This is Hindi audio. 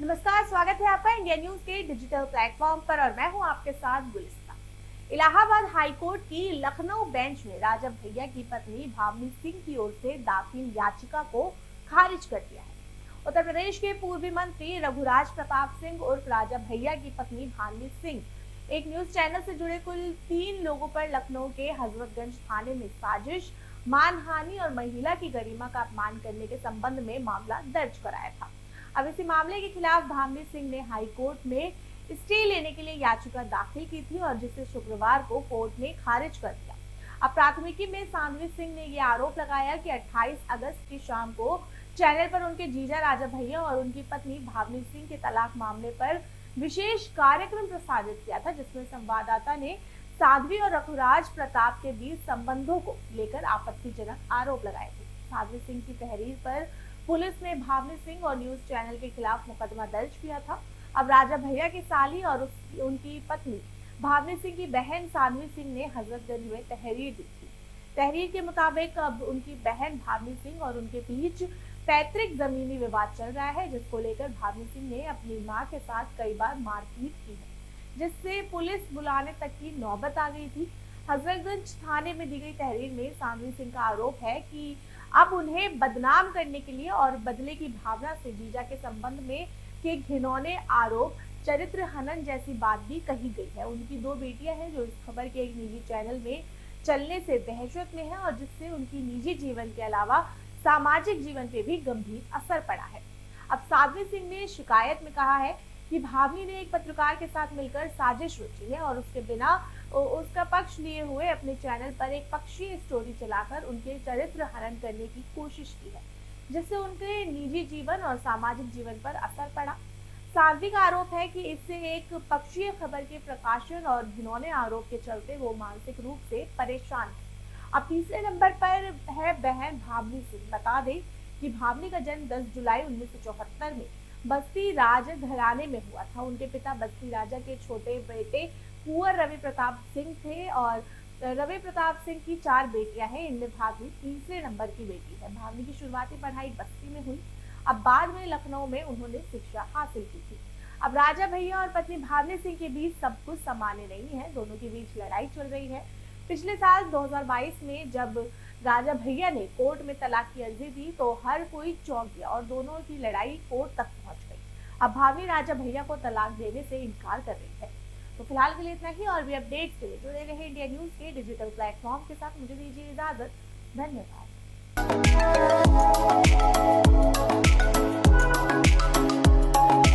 नमस्कार, स्वागत है आपका इंडिया न्यूज के डिजिटल प्लेटफॉर्म पर और मैं हूं आपके साथ गुलिस्ता। इलाहाबाद हाईकोर्ट की लखनऊ बेंच ने राजा भैया की पत्नी भावनी सिंह की ओर से दाखिल याचिका को खारिज कर दिया है। उत्तर प्रदेश के पूर्व मंत्री रघुराज प्रताप सिंह उर्फ राजा भैया की पत्नी भावनी सिंह एक न्यूज चैनल से जुड़े कुल 3 लोगों पर लखनऊ के हजरतगंज थाने में साजिश, मानहानि और महिला की गरिमा का अपमान करने के संबंध में मामला दर्ज कराया था। अब इसी मामले के खिलाफ भावनी सिंह ने हाई कोर्ट में स्टे लेने के लिए याचिका दाखिल की थी और जिसे शुक्रवार को कोर्ट ने खारिज कर दिया। अब प्राथमिकी में साध्वी सिंह ने यह आरोप लगाया कि 28 अगस्त की शाम को चैनल पर उनके जीजा राजा भैया और उनकी पत्नी भावनी सिंह के तलाक मामले पर विशेष कार्यक्रम प्रसारित किया था, जिसमें संवाददाता ने साध्वी और रघुराज प्रताप के बीच संबंधों को लेकर आपत्तिजनक आरोप लगाए थे। साध्वी सिंह की तहरीर पर पुलिस ने भावनी सिंह और न्यूज चैनल के खिलाफ मुकदमा दर्ज किया था। अब राजा भैया की साली और उनकी पत्नी भावनी सिंह की बहन साध्वी सिंह ने हजरतगंज में तहरीर दी थी। तहरीर के मुताबिक अब उनकी बहन भावनी सिंह और उनके बीच पैतृक जमीनी विवाद चल रहा है, जिसको लेकर भावनी सिंह ने अपनी मां के साथ कई बार मारपीट की है, जिससे पुलिस बुलाने तक की नौबत आ गई थी। हजरतगंज थाने में दी गई तहरीर में साध्वी सिंह का आरोप है कि अब उन्हें बदनाम करने के लिए और बदले की भावना से जीजा के संबंध में के घिनौने आरोप, चरित्र हनन जैसी बात भी कही गई है। उनकी 2 बेटियां हैं जो इस खबर के एक निजी चैनल में चलने से दहशत में है और जिससे उनकी निजी जीवन के अलावा सामाजिक जीवन पे भी गंभीर असर पड़ा है। अब साध्वी सिंह ने शिकायत में कहा है कि भावनी ने एक पत्रकार के साथ मिलकर साजिश रची है और उसके बिना उसका पक्ष लिए हुए अपने चैनल पर एक पक्षीय स्टोरी चलाकर उनके चरित्र हनन करने की कोशिश की है, जिससे उनके निजी जीवन और सामाजिक जीवन पर असर पड़ा। साध्वी का आरोप है कि इससे एक पक्षीय खबर के प्रकाशन और घिनौने आरोप के चलते वो मानसिक रूप से परेशान है। अब तीसरे नंबर पर है बहन भावनी सिंह। बता दें कि भावनी का जन्म 10 जुलाई 1974 में बस्ती राज घराने में हुआ था। उनके पिता बस्ती राजा के छोटे बेटे कुंवर रवि प्रताप सिंह थे और रवि प्रताप सिंह की 4 बेटियां हैं। इनमें भावनी तीसरे नंबर की बेटी है। भावनी की शुरुआती पढ़ाई बस्ती में हुई। अब बाद में लखनऊ में उन्होंने शिक्षा हासिल की थी। अब राजा भैया और पत्नी भावनी सिंह के बीच सब कुछ सामान्य नहीं है, दोनों के बीच लड़ाई चल रही है। पिछले साल 2022 में जब राजा भैया ने कोर्ट में तलाक की अर्जी दी तो हर कोई चौंक गया और दोनों की लड़ाई कोर्ट तक पहुंच गई। अब भाभी राजा भैया को तलाक देने से इनकार कर रही है। तो फिलहाल के लिए इतना ही और भी अपडेट्स के लिए जुड़े रहे इंडिया न्यूज के डिजिटल प्लेटफॉर्म के साथ। मुझे दीजिए इजाजत। धन्यवाद।